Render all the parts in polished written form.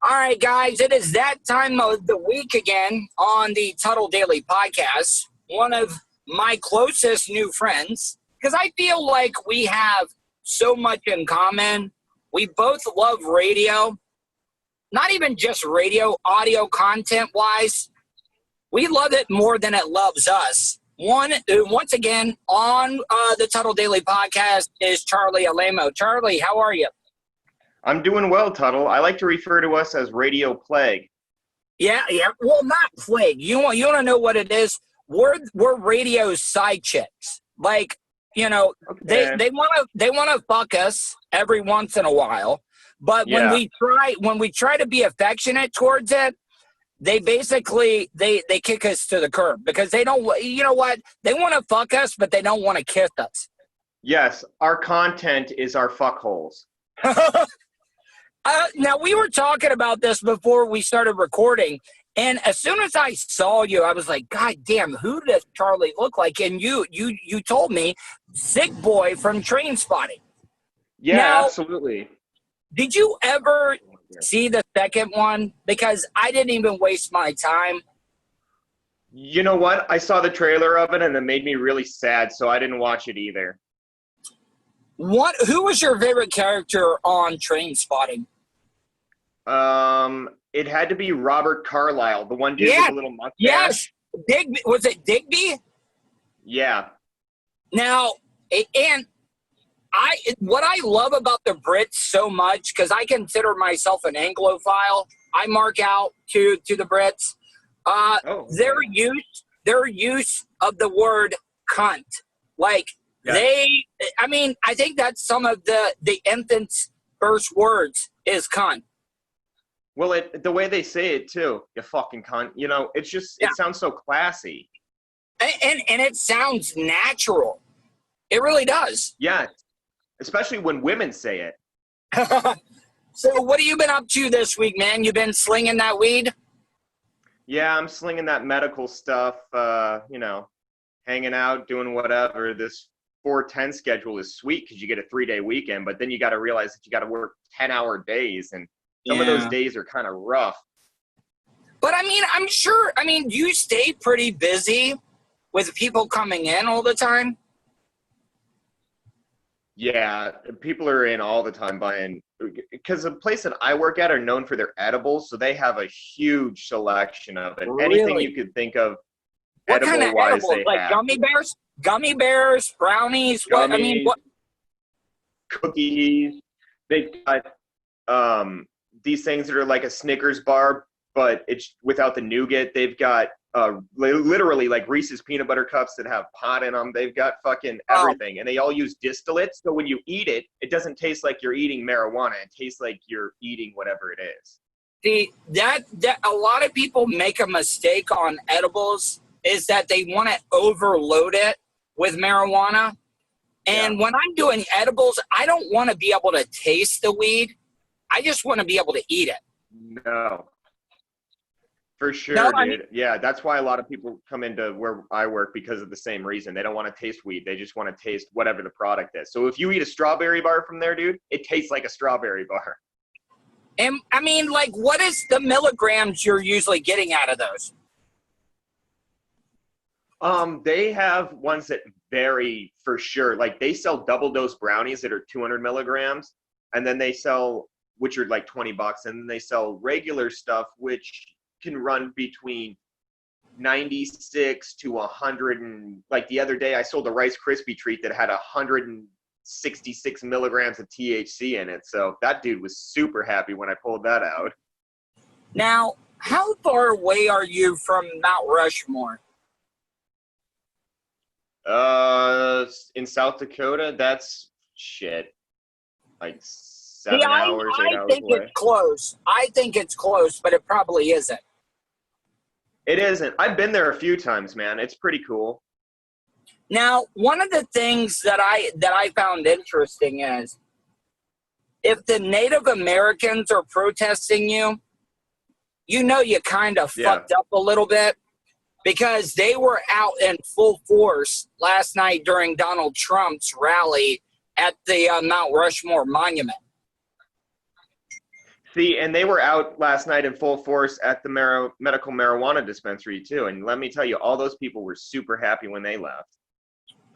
All right, guys, it is that time of the week again on the Tuddle Daily Podcast. One of my closest new friends, because I feel like we have so much in common. We both love radio, not even just radio, audio content-wise. We love it more than it loves us. Once again, on the Tuddle Daily Podcast is Charlie Alaimo. Charlie, how are you? I'm doing well, Tuddle. I like to refer to us as Radio Plague. Yeah. Well, not plague. You want to know what it is? We're radio's side chicks. Like, you know, Okay. they want to fuck us every once in a while, but when we try to be affectionate towards it, they basically they kick us to the curb because they don't. You know what? They want to fuck us, but they don't want to kiss us. Yes, our content is our fuckholes. Now, we were talking about this before we started recording, and as soon as I saw you, I was like, God damn, who does Charlie look like? And you told me, Sick Boy from Train Spotting. Yeah, now, absolutely. Did you ever see the second one? Because I didn't even waste my time. You know what? I saw the trailer of it, and it made me really sad, so I didn't watch it either. Who was your favorite character on Train Spotting? It had to be Robert Carlyle, the one dude with the little mustache. Yes, was it Digby? Yeah. Now, and what I love about the Brits so much, because I consider myself an Anglophile, I mark out to the Brits. Their use of the word cunt, like. Yeah. I think that's some of the infant's first words is cunt. Well, the way they say it too, you fucking cunt. You know, it sounds so classy. And it sounds natural. It really does. Yeah, especially when women say it. So what have you been up to this week, man? You been slinging that weed? Yeah, I'm slinging that medical stuff, hanging out, doing whatever. This 4-10 schedule is sweet because you get a 3-day weekend, but then you got to realize that you got to work 10-hour days, and some of those days are kind of rough. But I'm sure, you stay pretty busy with people coming in all the time. Yeah, people are in all the time buying, because the place that I work at are known for their edibles, so they have a huge selection of it. Really? Anything you could think of. What kind of edibles? Like gummy bears? Gummy bears, brownies, gummies, what? Cookies. They got these things that are like a Snickers bar, but it's without the nougat. They've got literally like Reese's peanut butter cups that have pot in them. They've got fucking everything, and they all use distillate. So when you eat it, it doesn't taste like you're eating marijuana. It tastes like you're eating whatever it is. See, that a lot of people make a mistake on edibles is that they want to overload it with marijuana. And when I'm doing edibles, I don't want to be able to taste the weed. I just want to be able to eat it. No. For sure, dude. Yeah, that's why a lot of people come into where I work because of the same reason. They don't want to taste weed. They just want to taste whatever the product is. So if you eat a strawberry bar from there, dude, it tastes like a strawberry bar. And what is the milligrams you're usually getting out of those? They have ones that vary for sure. Like they sell double dose brownies that are 200 milligrams, and then they sell, which are like $20, and then they sell regular stuff, which can run between 96 to 100. And like the other day, I sold a Rice Krispie treat that had 166 milligrams of THC in it. So that dude was super happy when I pulled that out. Now, how far away are you from Mount Rushmore? In South Dakota, that's like 7 hours, 8 hours away. I think it's close. I think it's close, but it probably isn't. It isn't. I've been there a few times, man. It's pretty cool. Now, one of the things that I found interesting is if the Native Americans are protesting you, you kind of fucked up a little bit. Because they were out in full force last night during Donald Trump's rally at the Mount Rushmore Monument. See, and they were out last night in full force at the medical marijuana dispensary too. And let me tell you, all those people were super happy when they left.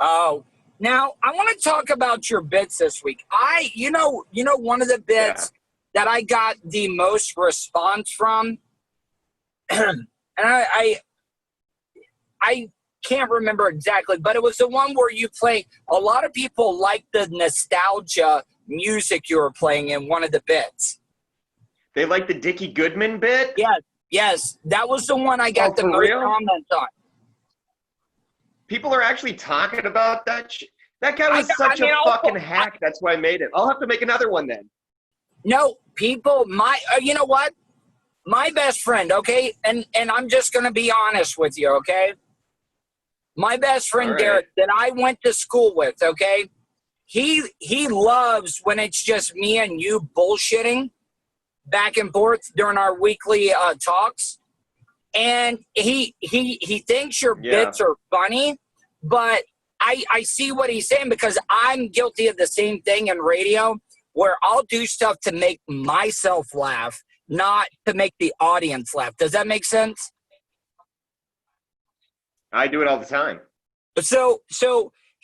Oh, now I want to talk about your bits this week. You know, one of the bits that I got the most response from, and I can't remember exactly, but it was the one where you play. A lot of people like the nostalgia music you were playing in one of the bits. They like the Dickie Goodman bit? Yes. That was the one I got the most comments on. People are actually talking about that shit. That guy was such a fucking hack. That's why I made it. I'll have to make another one then. No, people, you know what? My best friend, okay? And I'm just going to be honest with you, okay? My best friend, Derek, that I went to school with, okay? He loves when it's just me and you bullshitting back and forth during our weekly talks. And he thinks your bits are funny, but I see what he's saying because I'm guilty of the same thing in radio where I'll do stuff to make myself laugh, not to make the audience laugh. Does that make sense? I do it all the time. So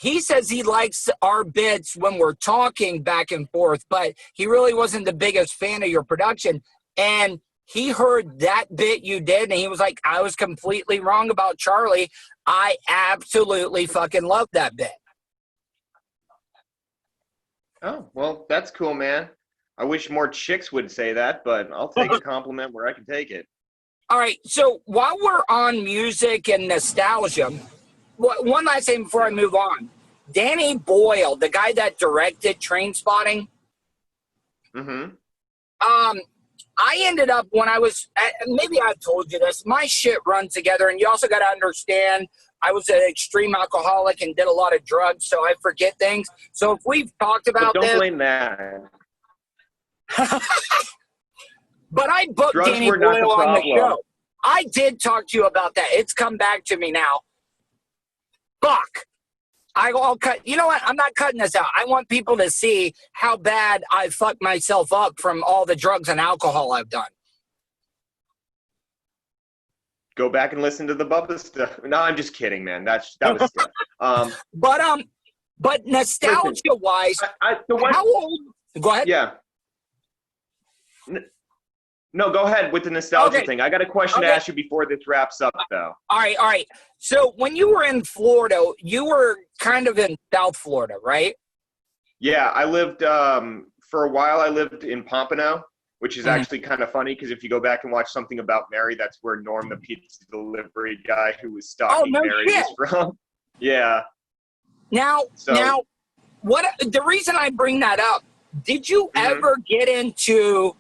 he says he likes our bits when we're talking back and forth, but he really wasn't the biggest fan of your production. And he heard that bit you did, and he was like, I was completely wrong about Charlie. I absolutely fucking love that bit. Oh, well, that's cool, man. I wish more chicks would say that, but I'll take a compliment where I can take it. All right, so while we're on music and nostalgia, one last thing before I move on. Danny Boyle, the guy that directed Trainspotting, I ended up when I was, maybe I've told you this, my shit runs together, and you also got to understand I was an extreme alcoholic and did a lot of drugs, so I forget things. So if we've talked about but this. Don't blame that. But I booked drugs Danny Boyle on the show. I did talk to you about that. It's come back to me now. Fuck. I'll cut. You know what? I'm not cutting this out. I want people to see how bad I fucked myself up from all the drugs and alcohol I've done. Go back and listen to the Bubba stuff. No, I'm just kidding, man. That was stuff. But nostalgia-wise, how old? Go ahead. Yeah. No, go ahead with the nostalgia thing. I got a question to ask you before this wraps up, though. All right. So when you were in Florida, you were kind of in South Florida, right? Yeah, I lived for a while. I lived in Pompano, which is actually kind of funny because if you go back and watch Something About Mary, that's where Norm, the pizza delivery guy who was stalking Mary, is from. Yeah. Now, what the reason I bring that up? Did you ever get into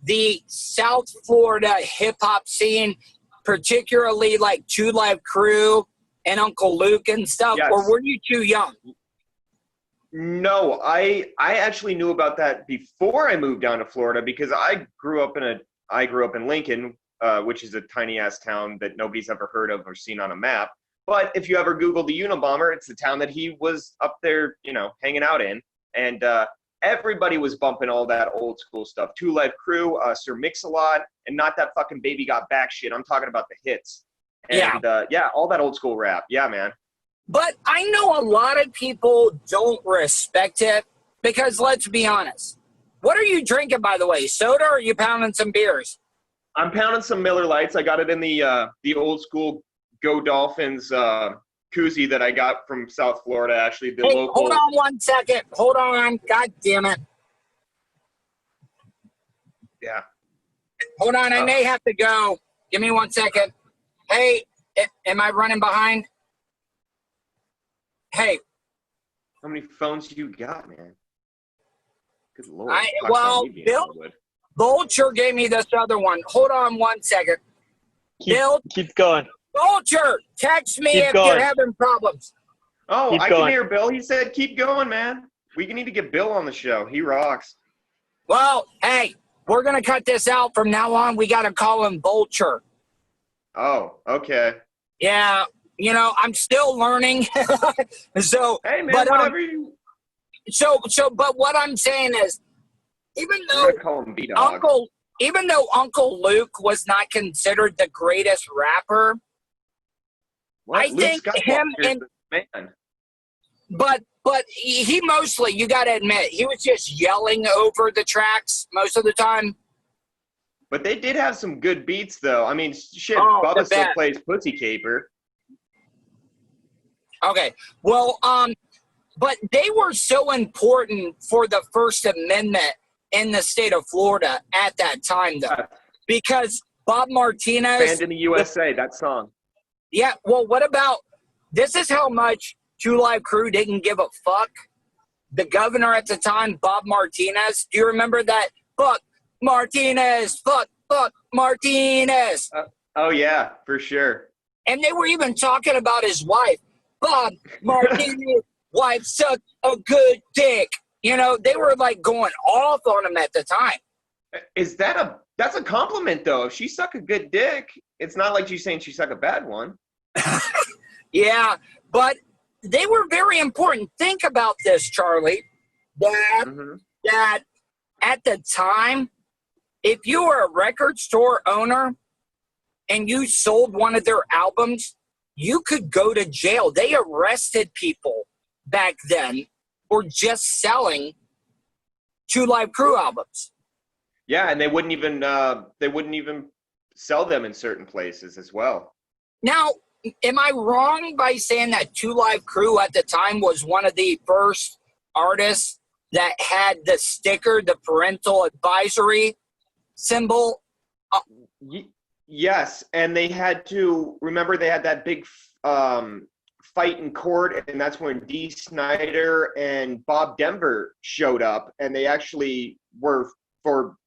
the South Florida hip hop scene, particularly like Two Live Crew and Uncle Luke and stuff, or were you too young? No, I actually knew about that before I moved down to Florida because I grew up in Lincoln, which is a tiny ass town that nobody's ever heard of or seen on a map. But if you ever Google the Unabomber, it's the town that he was up there, hanging out in, and everybody was bumping all that old school stuff. Two Live Crew, Sir Mix-a-Lot, and not that fucking Baby Got Back shit. I'm talking about the hits. And all that old school rap. Yeah, man. But I know a lot of people don't respect it because let's be honest. What are you drinking, by the way? Soda or are you pounding some beers? I'm pounding some Miller Lights. I got it in the old school Go Dolphins koozie that I got from South Florida, actually. Local. Hold on 1 second. Hold on. God damn it. Yeah. Hold on. I may have to go. Give me 1 second. Hey, am I running behind? Hey. How many phones you got, man? Good Lord. Bill Vulture gave me this other one. Hold on 1 second. Keep going. Vulture, text me if you're having problems. Oh, I can hear Bill. He said, keep going, man. We need to get Bill on the show. He rocks. Well, hey, we're going to cut this out from now on. We got to call him Vulture. Oh, okay. Yeah, I'm still learning. So, hey, man, but, whatever you... So, but what I'm saying is, even though even though Uncle Luke was not considered the greatest rapper, What? I Luke think him Skywalker's and the man. but he mostly, you got to admit, he was just yelling over the tracks most of the time. But they did have some good beats, though. I mean, shit, Oh, Bubba the still best. plays Pussy Caper. Okay, well, but they were so important for the First Amendment in the state of Florida at that time, though, because Bob Martinez. Banned in the USA, that song. Yeah, well, what about, this is how much Two Live Crew didn't give a fuck. The governor at the time, Bob Martinez, do you remember that? Fuck Martinez, fuck Martinez. Oh, yeah, for sure. And they were even talking about his wife. Bob Martinez, wife sucked a good dick. You know, they were like going off on him at the time. That's a compliment, though. If she suck a good dick, it's not like she's saying she suck a bad one. Yeah, but they were very important. Think about this, Charlie, that at the time, if you were a record store owner and you sold one of their albums, you could go to jail. They arrested people back then for just selling Two Live Crew albums. Yeah, and they wouldn't even sell them in certain places as well. Now, am I wrong by saying that Two Live Crew at the time was one of the first artists that had the sticker, the parental advisory symbol? Yes, and they had that big fight in court, and that's when Dee Snider and Bob Denver showed up, and they actually were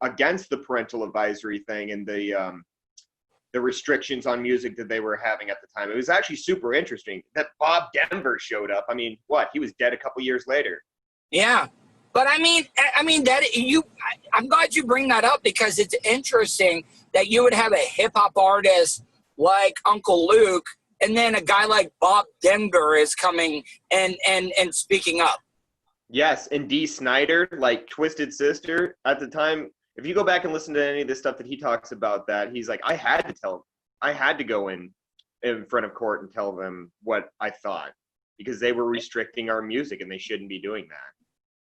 against the parental advisory thing and the restrictions on music that they were having at the time. It was actually super interesting that Bob Denver showed up. I mean, he was dead a couple years later. Yeah. But I mean I'm glad you bring that up, because it's interesting that you would have a hip hop artist like Uncle Luke, and then a guy like Bob Denver is coming and speaking up. Yes, and Dee Snider, like Twisted Sister at the time. If you go back and listen to any of the stuff that he talks about, that he's like, I had to go in front of court and tell them what I thought, because they were restricting our music and they shouldn't be doing that.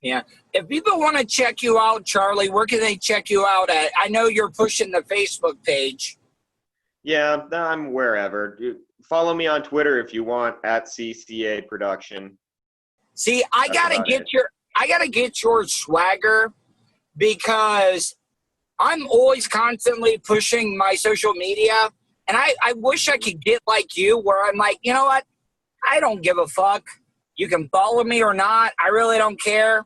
Yeah. If people want to check you out, Charlie, where can they check you out at? I know you're pushing the Facebook page. Yeah, I'm wherever. Follow me on Twitter if you want, at CCA Production. See, I gotta get your swagger, because I'm always constantly pushing my social media, and I wish I could get like you, where I'm like, you know what? I don't give a fuck. You can follow me or not. I really don't care.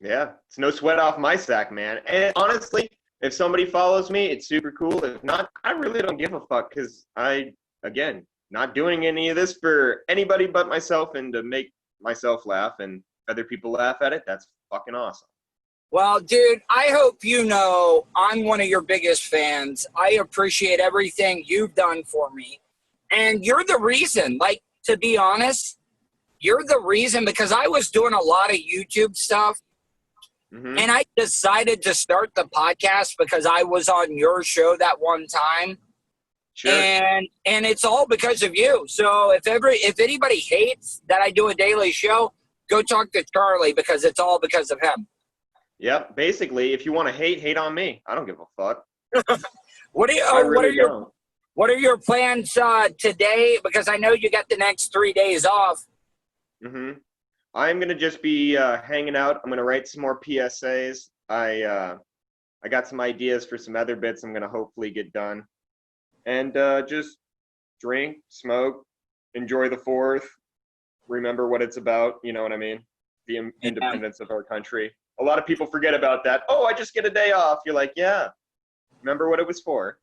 Yeah, it's no sweat off my sack, man. And honestly, if somebody follows me, it's super cool. If not, I really don't give a fuck, because again, not doing any of this for anybody but myself and to make myself laugh, and other people laugh at it. That's fucking awesome. Well, dude, I hope you know I'm one of your biggest fans. I appreciate everything you've done for me. And you're the reason, like, to be honest, you're the reason, because I was doing a lot of YouTube stuff. Mm-hmm. And I decided to start the podcast because I was on your show that one time. Sure. And it's all because of you. So if anybody hates that I do a daily show, go talk to Charlie, because it's all because of him. Yep. Basically, if you want to hate on me. I don't give a fuck. What are your plans today? Because I know you got the next 3 days off. Mm-hmm. I'm going to just be hanging out. I'm going to write some more PSAs. I got some ideas for some other bits I'm going to hopefully get done. And just drink, smoke, enjoy the 4th, remember what it's about, you know what I mean? The independence of our country. A lot of people forget about that. Oh, I just get a day off. You're like, yeah, remember what it was for.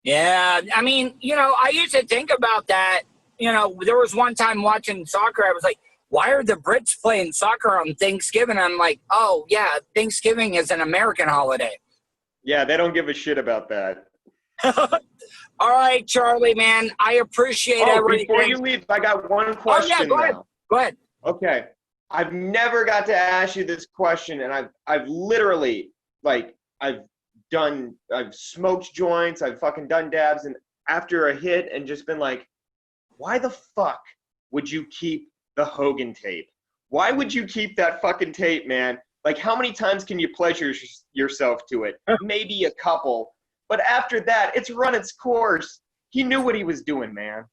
Yeah, I mean, I used to think about that. There was one time watching soccer, I was like, why are the Brits playing soccer on Thanksgiving? I'm like, oh, yeah, Thanksgiving is an American holiday. Yeah, they don't give a shit about that. All right, Charlie, man, I appreciate everything. Before you leave, I got one question now. Go ahead. Okay. I've never got to ask you this question, and I've literally, I've I've smoked joints, I've fucking done dabs, and after a hit and just been like, why the fuck would you keep the Hogan tape? Why would you keep that fucking tape, man? Like, how many times can you pleasure yourself to it? Maybe a couple. But after that, it's run its course. He knew what he was doing, man.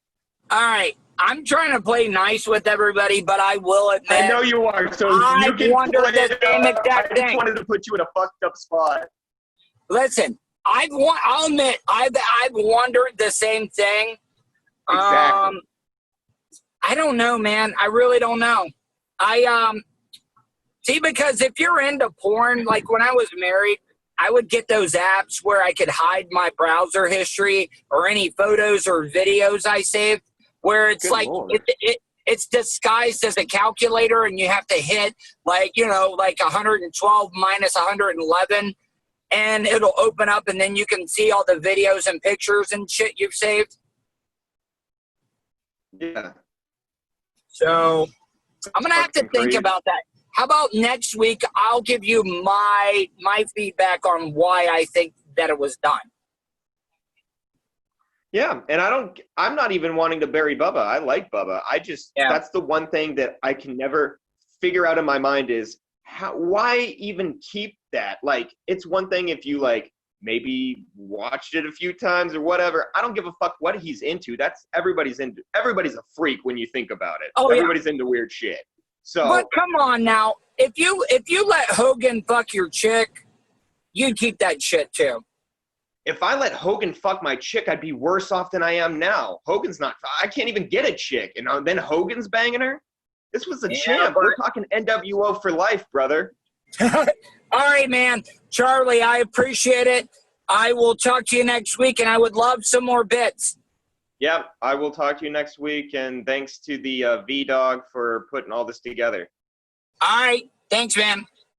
All right. I'm trying to play nice with everybody, but I will admit. I know you are, so you can play it. I just wanted to put you in a fucked up spot. Listen, I'll admit, I've wondered the same thing. Exactly. I don't know, man. I really don't know. See, because if you're into porn, like when I was married, I would get those apps where I could hide my browser history or any photos or videos I saved, where it's it's disguised as a calculator and you have to hit like 112 minus 111 and it'll open up and then you can see all the videos and pictures and shit you've saved. Yeah. So I'm going to have to think about that. How about next week I'll give you my feedback on why I think that it was done. Yeah, and I'm not even wanting to bury Bubba. I like Bubba. That's the one thing that I can never figure out in my mind is why even keep that? Like, it's one thing if you like maybe watched it a few times or whatever. I don't give a fuck what he's into. Everybody's a freak when you think about it. Oh, everybody's into weird shit. So, but come on now, if you let Hogan fuck your chick, you'd keep that shit too. If I let Hogan fuck my chick, I'd be worse off than I am now. I can't even get a chick, and then Hogan's banging her. This was a champ. We're talking NWO for life, brother. All right, man. Charlie, I appreciate it. I will talk to you next week, and I would love some more bits. Yeah, I will talk to you next week, and thanks to the V-Dog for putting all this together. All right. Thanks, man.